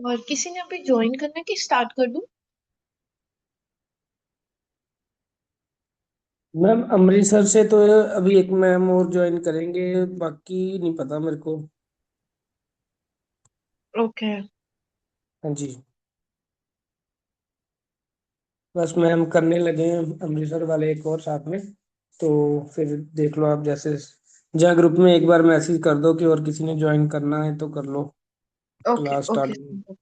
और किसी ने अभी ज्वाइन करना है कि स्टार्ट कर दूं? मैम अमृतसर से तो अभी एक मैम और ज्वाइन करेंगे। बाकी नहीं पता मेरे को। ओके। हाँ जी। बस मैम करने लगे हैं अमृतसर वाले एक और साथ में। तो फिर देख लो आप जैसे जहाँ ग्रुप में एक बार मैसेज कर दो कि और किसी ने ज्वाइन करना है तो कर लो। Okay class okay. Start.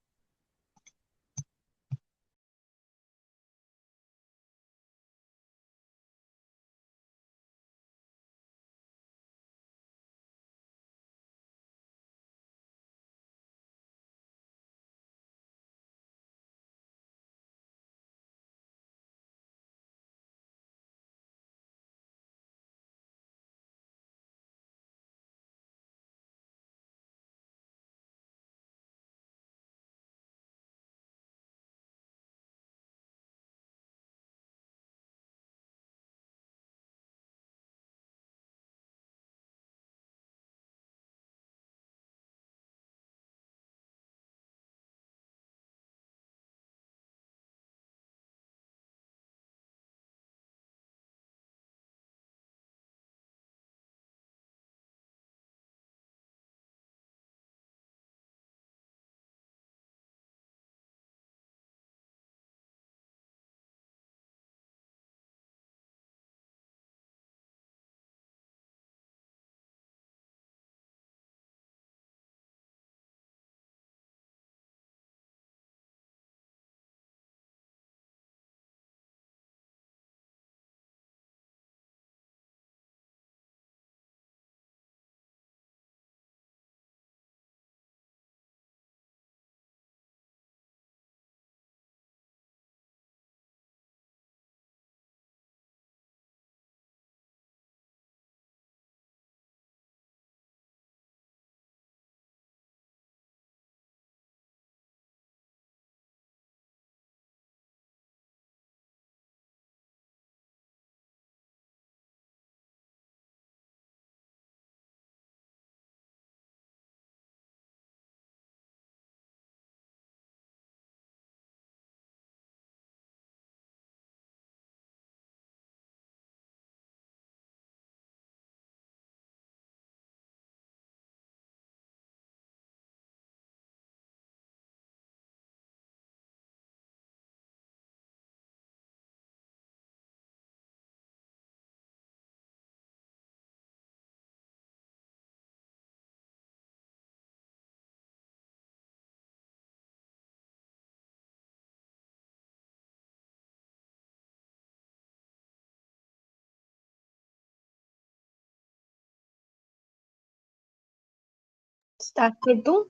Start कर दूं?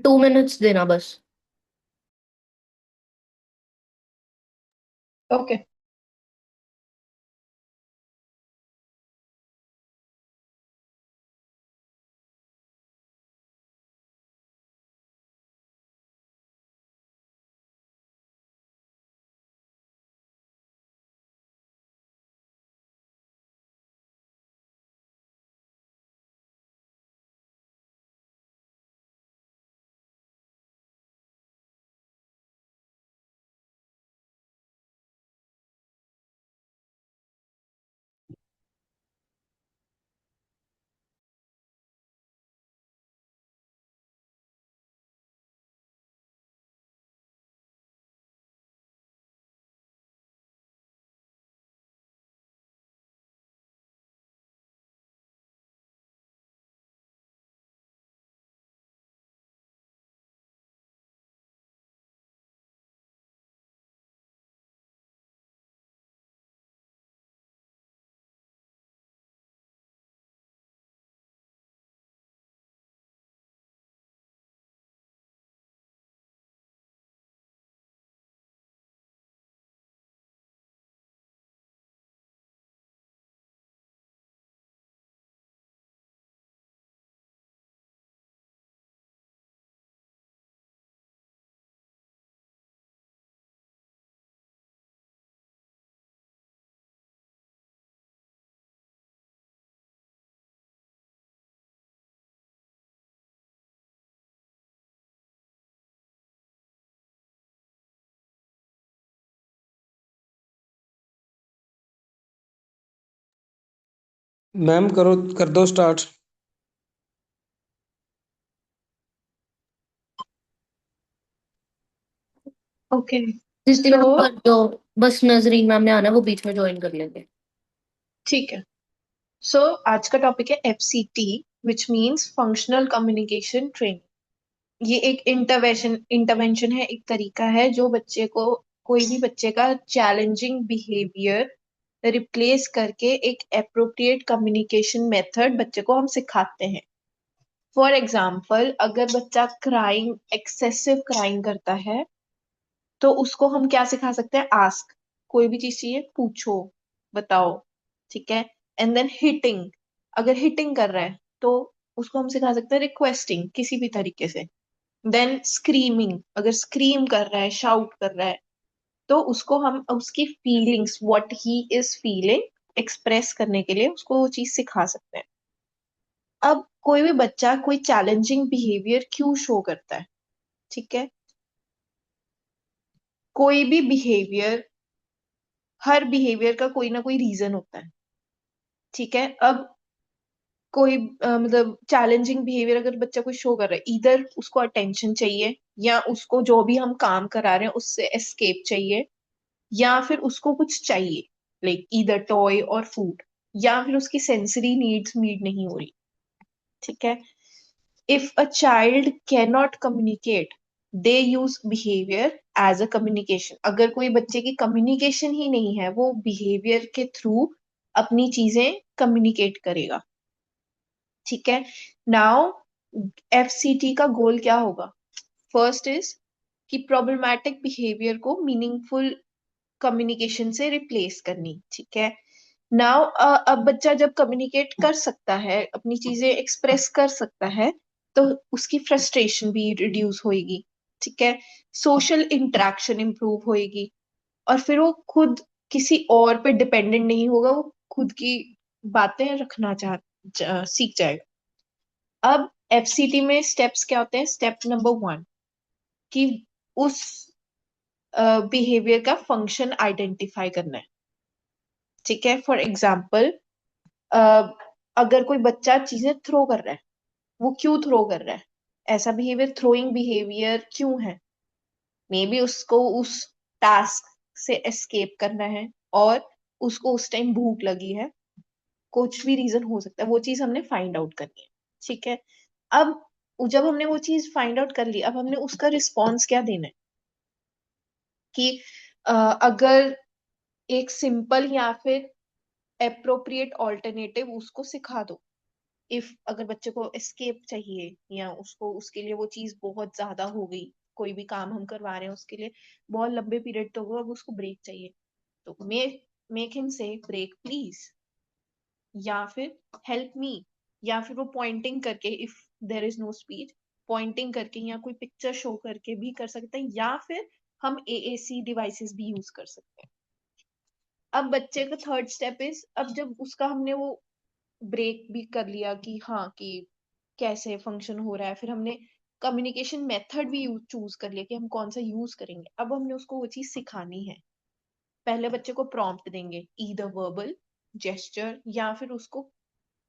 2 मिनट्स देना बस। ओके। मैम करो, कर दो स्टार्ट। ओके जिस दिन तो पर जो बस नजरीन मैम ने आना है वो बीच में ज्वाइन कर लेंगे। ठीक है। सो आज का टॉपिक है FCT, which means functional communication training. ये एक इंटरवेंशन है, एक तरीका है जो बच्चे को, कोई भी बच्चे का चैलेंजिंग बिहेवियर रिप्लेस करके एक अप्रोप्रिएट कम्युनिकेशन मेथड बच्चे को हम सिखाते हैं। फॉर एग्जाम्पल, अगर बच्चा क्राइंग, एक्सेसिव क्राइंग करता है, तो उसको हम क्या सिखा सकते हैं? आस्क, कोई भी चीज चाहिए पूछो, बताओ, ठीक है। एंड देन हिटिंग, अगर हिटिंग कर रहा है तो उसको हम सिखा सकते हैं रिक्वेस्टिंग, किसी भी तरीके से। देन स्क्रीमिंग, अगर स्क्रीम कर रहा है, शाउट कर रहा है, तो उसको हम उसकी feelings, what he is feeling, express करने के लिए उसको वो चीज सिखा सकते हैं। अब कोई भी बच्चा कोई चैलेंजिंग बिहेवियर क्यों शो करता है, ठीक है? कोई भी बिहेवियर, हर बिहेवियर का कोई ना कोई रीजन होता है, ठीक है। अब कोई मतलब चैलेंजिंग बिहेवियर अगर बच्चा कोई शो कर रहा है, इधर उसको अटेंशन चाहिए, या उसको जो भी हम काम करा रहे हैं उससे एस्केप चाहिए, या फिर उसको कुछ चाहिए, लाइक ईदर टॉय और फूड, या फिर उसकी सेंसरी नीड्स मीट नहीं हो रही, ठीक है। If a child can not communicate, they use behaviour as a communication. अगर कोई बच्चे की कम्युनिकेशन ही नहीं है, वो बिहेवियर के थ्रू अपनी चीजें कम्युनिकेट करेगा, ठीक है। नाउ FCT का गोल क्या होगा? फर्स्ट इज कि प्रॉब्लमैटिक बिहेवियर को मीनिंगफुल कम्युनिकेशन से रिप्लेस करनी, ठीक है। नाउ अब बच्चा जब कम्युनिकेट कर सकता है, अपनी चीजें एक्सप्रेस कर सकता है, तो उसकी फ्रस्ट्रेशन भी रिड्यूस होएगी, ठीक है। सोशल इंटरेक्शन इंप्रूव होएगी, और फिर वो खुद किसी और पे डिपेंडेंट नहीं होगा, वो खुद की बातें रखना सीख जाएगा। अब FCT में स्टेप्स क्या होते हैं? स्टेप नंबर 1, कि उस बिहेवियर का फंक्शन आइडेंटिफाई करना है, ठीक है। फॉर एग्जाम्पल, अगर कोई बच्चा चीजें थ्रो कर रहा है, वो क्यों थ्रो कर रहा है? ऐसा बिहेवियर, थ्रोइंग बिहेवियर क्यों है? मे बी उसको उस टास्क से एस्केप करना है, और उसको उस टाइम भूख लगी है, कुछ भी रीजन हो सकता है, वो चीज हमने फाइंड आउट करनी है, ठीक है। अब जब हमने वो चीज फाइंड आउट कर ली, अब हमने उसका रिस्पॉन्स क्या देना है? कि अगर एक सिंपल या फिर अप्रोप्रिएट ऑल्टरनेटिव उसको सिखा दो। इफ अगर बच्चे को एस्केप चाहिए, या उसको, उसके लिए वो चीज बहुत ज्यादा हो गई, कोई भी काम हम करवा रहे हैं उसके लिए बहुत लंबे पीरियड तक हो, अब उसको ब्रेक चाहिए, तो make him say break please, या फिर हेल्प मी, या फिर वो पॉइंटिंग करके, if there is no speech, pointing करके या कोई पिक्चर शो करके भी कर सकते हैं, या फिर हम AAC डिवाइसेस भी यूज कर सकते हैं। अब बच्चे का थर्ड स्टेप इज, अब जब उसका हमने वो ब्रेक भी कर लिया कि हाँ, कि कैसे फंक्शन हो रहा है, फिर हमने कम्युनिकेशन मेथड भी चूज कर लिया कि हम कौन सा यूज करेंगे, अब हमने उसको वो चीज सिखानी है। पहले बच्चे को प्रॉम्प्ट देंगे, ईदर वर्बल, जेस्चर, या फिर उसको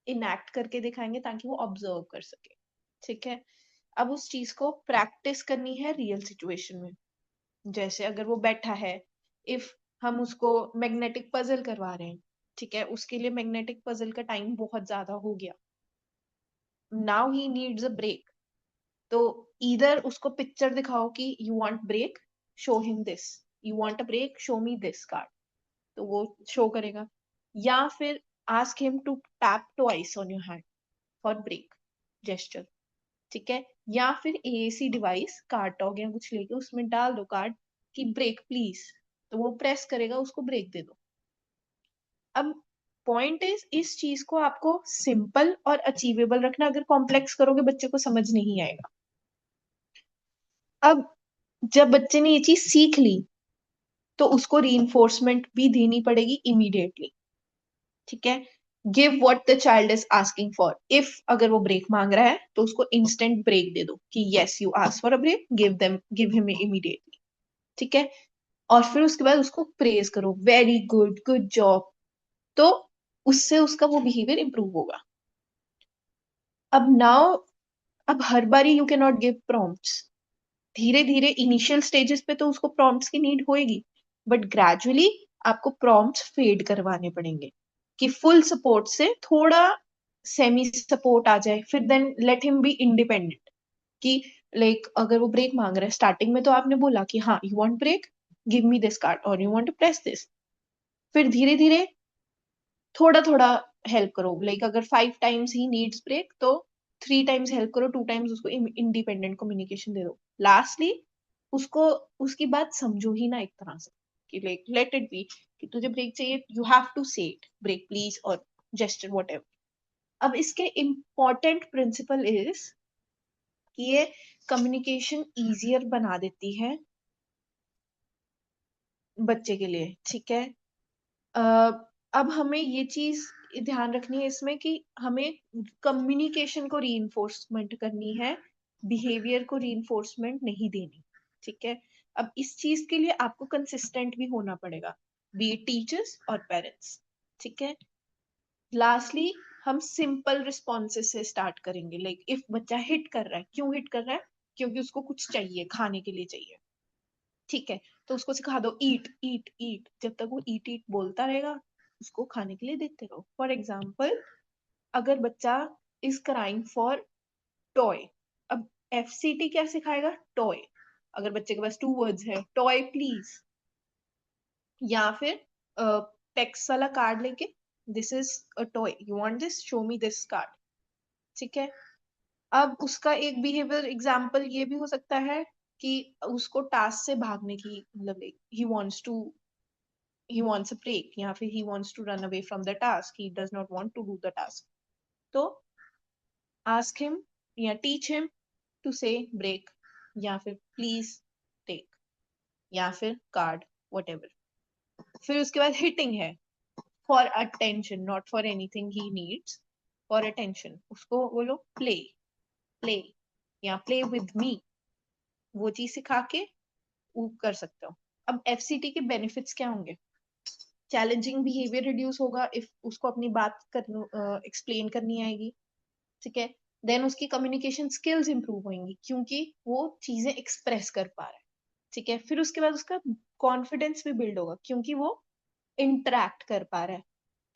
इनैक्ट करके दिखाएंगे ताकि वो ऑब्जर्व कर सके, ठीक है। अब उस चीज को प्रैक्टिस करनी है रियल सिचुएशन में। जैसे अगर वो बैठा है, इफ हम उसको मैग्नेटिक पजल करवा रहे हैं, ठीक है, उसके लिए मैग्नेटिक पजल का टाइम बहुत ज्यादा हो गया, now he needs a break, तो इधर उसको पिक्चर दिखाओ कि you want break, show him this, you want a break, show me this card, तो वो शो करेगा। या फिर ask him to tap twice on your hand for break gesture, ठीक है। या फिर AAC डिवाइस, कार्ड टॉग या कुछ लेके उसमें डाल दो कार्ड कि ब्रेक प्लीज, तो वो प्रेस करेगा, उसको ब्रेक दे दो। अब पॉइंट इज, इस चीज को आपको सिंपल और अचीवेबल रखना, अगर कॉम्प्लेक्स करोगे बच्चे को समझ नहीं आएगा। अब जब बच्चे ने ये चीज सीख ली, तो उसको रीइंफोर्समेंट भी देनी पड़ेगी इमीडिएटली, ठीक है। Give what the child is asking for, if अगर वो ब्रेक मांग रहा है तो उसको इंस्टेंट ब्रेक दे दो कि yes you ask for a break, give him immediately, ठीक है। और फिर उसके बाद उसको प्रेज करो, वेरी गुड, गुड जॉब। तो उससे उसका वो बिहेवियर इंप्रूव होगा। अब हर बारी you can not give prompts. धीरे धीरे इनिशियल स्टेजेस पे तो उसको प्रॉम्प्ट्स की नीड होएगी, बट ग्रेजुअली आपको प्रॉम्प्ट्स फेड करवाने पड़ेंगे कि फुल सपोर्ट से थोड़ा सेमी सपोर्ट आ जाए, फिर then let him be independent. कि लाइक अगर वो ब्रेक मांग रहा है, स्टार्टिंग में तो आपने बोला कि हाँ you want break, give me this card और you want to press this. फिर धीरे धीरे थोड़ा थोड़ा हेल्प करो, लाइक अगर 5 टाइम्स ही नीड्स ब्रेक तो 3 टाइम्स हेल्प करो, 2 टाइम्स उसको इंडिपेंडेंट कम्युनिकेशन दे दो। लास्टली उसको उसकी बात समझो ही ना एक तरह से, कि लाइक लेट इट बी कि तुझे ब्रेक चाहिए, यू हैव टू से इट ब्रेक प्लीज और जेस्चर वॉट एवर। अब इसके इम्पोर्टेंट प्रिंसिपल इज कि ये कम्युनिकेशन इजियर बना देती है बच्चे के लिए, ठीक है। अब हमें ये चीज ध्यान रखनी है इसमें कि हमें कम्युनिकेशन को रीइंफोर्समेंट करनी है, बिहेवियर को रीइंफोर्समेंट नहीं देनी, ठीक है। अब इस चीज के लिए आपको कंसिस्टेंट भी होना पड़ेगा, बी टीचर्स और पेरेंट्स, ठीक है। लास्टली हम सिंपल रिस्पॉन्सेस से स्टार्ट करेंगे, लाइक इफ बच्चा हिट कर रहा है, क्यों हिट कर रहा है? क्योंकि उसको कुछ चाहिए, खाने के लिए चाहिए, ठीक है। तो उसको सिखा दो ईट ईट ईट, जब तक वो ईट ईट बोलता रहेगा उसको खाने के लिए देते रहो। फॉर एग्जाम्पल, अगर बच्चा इज क्राइंग फॉर टॉय, अब एफसीटी क्या सिखाएगा? टॉय। अगर बच्चे के पास 2 वर्ड्स है, टॉय प्लीज, या फिर टेक्स्ट वाला कार्ड लेके, this is a toy, you want this, show me this card, ठीक है। अब उसका एक बिहेवियर एग्जाम्पल ये भी हो सकता है कि उसको टास्क से भागने की, मतलब he wants a break, या फिर he wants to run away from the task, he does not want to do the task, तो ask him या teach him to say break, या फिर please take, या फिर card, whatever। फिर उसके बाद hitting है, for attention, not for anything he needs, for attention उसको बोलो play play या play with me, वो चीज सिखा के वो कर सकते हो। अब एफसीटी के बेनिफिट्स क्या होंगे? चैलेंजिंग बिहेवियर रिड्यूस होगा इफ उसको अपनी बात कर एक्सप्लेन करनी आएगी, ठीक है। देन उसकी कम्युनिकेशन स्किल्स इंप्रूव होंगी क्योंकि वो चीजें एक्सप्रेस कर पा रहा है, ठीक है। फिर उसके बाद उसका कॉन्फिडेंस भी बिल्ड होगा क्योंकि वो इंटरेक्ट कर पा रहा है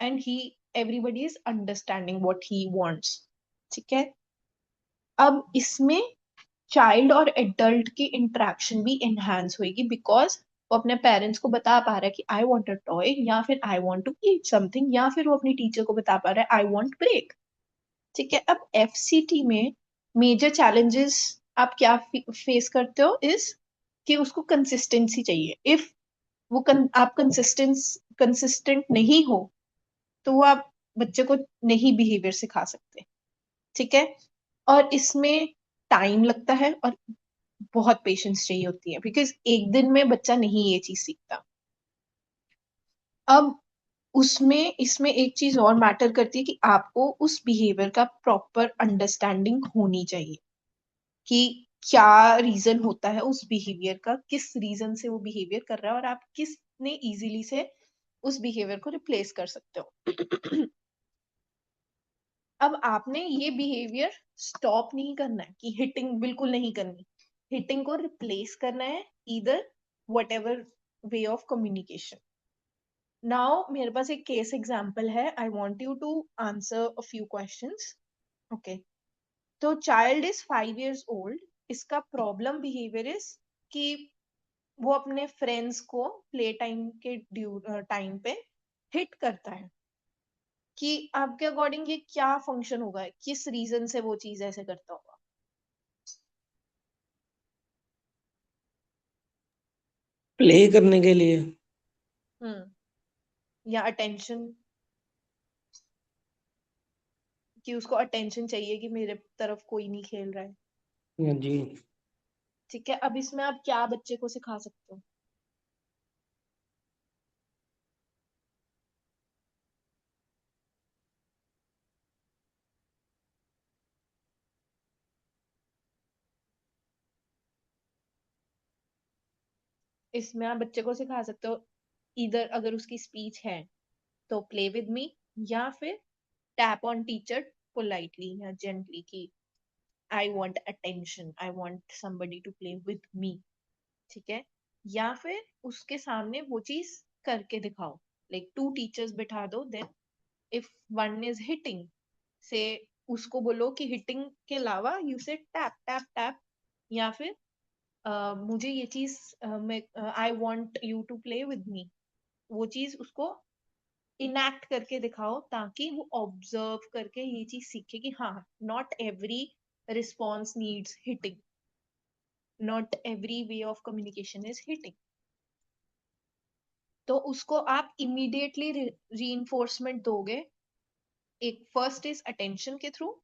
and he everybody is understanding what he wants, ठीक है। अब इसमें चाइल्ड और एडल्ट की इंटरेक्शन भी एनहांस होगी बिकॉज वो अपने पेरेंट्स को बता पा रहा है कि आई वांट अ टॉय, या फिर I want to eat something, या फिर वो अपनी टीचर को बता पा रहा है आई वांट ब्रेक, ठीक है। अब एफसीटी में मेजर चैलेंजेस आप क्या फेस करते हो इज कि उसको कंसिस्टेंसी चाहिए। इफ आप कंसिस्टेंट नहीं हो तो वो आप बच्चे को नहीं बिहेवियर सिखा सकते, ठीक है। और इसमें टाइम लगता है और बहुत पेशेंस चाहिए होती है बिकॉज एक दिन में बच्चा नहीं ये चीज सीखता। अब उसमें इसमें एक चीज और मैटर करती है कि आपको उस बिहेवियर का प्रॉपर अंडरस्टैंडिंग होनी चाहिए कि क्या रीजन होता है उस बिहेवियर का, किस रीजन से वो बिहेवियर कर रहा है और आप किसने इजीली से उस बिहेवियर को रिप्लेस कर सकते हो। अब आपने ये बिहेवियर स्टॉप नहीं करना है कि हिटिंग बिल्कुल नहीं करनी, हिटिंग को रिप्लेस करना है either whatever way of communication. Now मेरे पास एक केस एग्जाम्पल है, I want you to answer a few questions, okay. तो चाइल्ड इज 5 years ओल्ड, इसका प्रॉब्लम बिहेवियर इज कि वो अपने फ्रेंड्स को प्ले टाइम के टाइम पे हिट करता है। कि आपके अकॉर्डिंग ये क्या फंक्शन होगा, किस रीजन से वो चीज ऐसे करता होगा? प्ले करने के लिए। या अटेंशन, कि उसको अटेंशन चाहिए कि मेरे तरफ कोई नहीं खेल रहा है, हाँ जी। ठीक है। अब इसमें आप क्या बच्चे को सिखा सकते हो? इसमें आप बच्चे को सिखा सकते हो इधर, अगर उसकी स्पीच है तो प्ले विद मी, या फिर टैप ऑन टीचर पोलाइटली या जेंटली कि I want attention, I want somebody to play with me, ठीक है। या फिर उसके सामने वो चीज करके दिखाओ, लाइक टू टीचर्स बिठा दो, then if one is hitting से उसको बोलो कि हिटिंग के अलावा यू से टैप टैप टैप, या फिर मुझे ये चीज मैं I want you to play with me, वो चीज उसको इनैक्ट करके दिखाओ ताकि वो ऑब्जर्व करके ये चीज सीखे कि हाँ, not every response needs hitting, not every way of communication is hitting. तो उसको आप इमीडिएटली रीइंफोर्समेंट दोगे, एक फर्स्ट इज अटेंशन के थ्रू,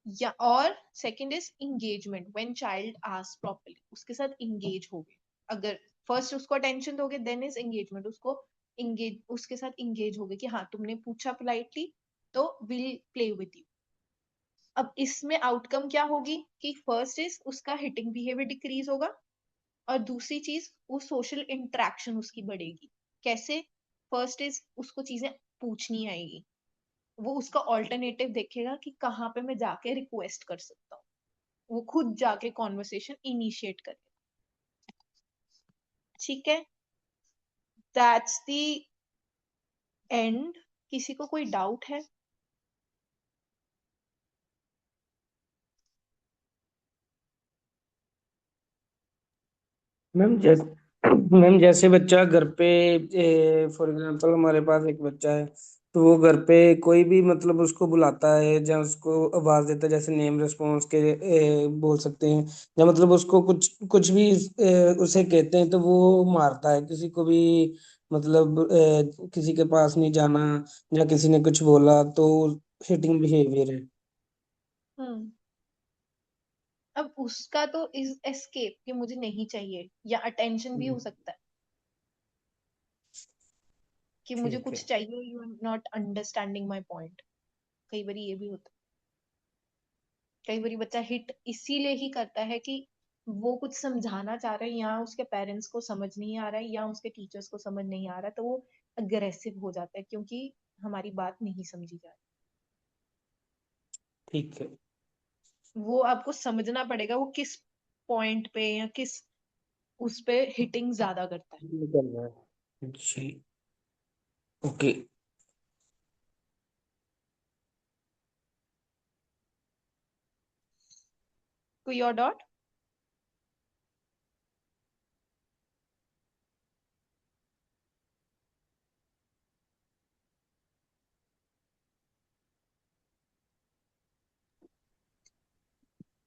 या और second is engagement, when child ask properly, उसके साथ इंगेज होगे। अगर फर्स्ट उसको अटेंशन दोगे देन इज एंगेजमेंट, उसको इंगेज, उसके साथ इंगेज होगे कि हाँ तुमने पूछा पोलाइटली तो विल प्ले विद यू। अब इसमें आउटकम क्या होगी कि फर्स्ट इज उसका हिटिंग बिहेवियर डिक्रीज होगा, और दूसरी चीज वो सोशल इंटरेक्शन उसकी बढ़ेगी। कैसे? फर्स्ट इज उसको चीजें पूछनी आएगी, वो उसका ऑल्टरनेटिव देखेगा कि कहाँ पे मैं जाके रिक्वेस्ट कर सकता हूँ, वो खुद जाके कॉन्वर्सेशन इनिशिएट करेगा, ठीक है। That's the end. किसी को कोई डाउट है? मैम जैसे मैम जैसे बच्चा घर पे, फॉर एग्जांपल हमारे पास एक बच्चा है, तो वो घर पे कोई भी मतलब उसको बुलाता है या उसको आवाज देता है, जैसे नेम रिस्पॉन्स के बोल सकते हैं, या मतलब उसको कुछ कुछ भी उसे कहते हैं तो वो मारता है किसी को भी, मतलब किसी के पास नहीं जाना, या किसी ने कुछ बोला तो हिटिंग बिहेवियर है। हम्म। अब उसका तो इज एस्केप कि मुझे नहीं चाहिए, या अटेंशन भी हो सकता है कि मुझे ठीक है। कुछ चाहिए, you are not understanding my point. कई बार ये भी होता है, कई बार बच्चा हिट इसीलिए ही करता है कि वो कुछ समझाना चाह रहा है, या उसके पेरेंट्स को समझ नहीं आ रहा है, या उसके टीचर्स को समझ नहीं आ रहा है, तो वो अग्रेसिव हो जाता है क्योंकि हमारी बात नहीं समझी जा ठीक है। रही। वो आपको समझना पड़ेगा वो किस पॉइंट पे या किस उस पे हिटिंग ज्यादा करता है। निकल रहा है जी। ओके। कोई और डॉट?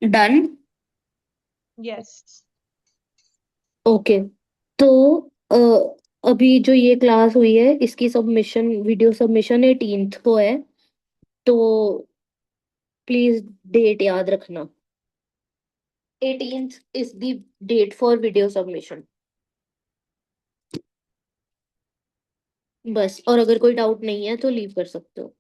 डन। यस। ओके। तो अभी जो ये क्लास हुई है इसकी सबमिशन, वीडियो सबमिशन 18th को है, तो प्लीज डेट याद रखना। 18th is the date for video submission. बस, और अगर कोई डाउट नहीं है तो लीव कर सकते हो।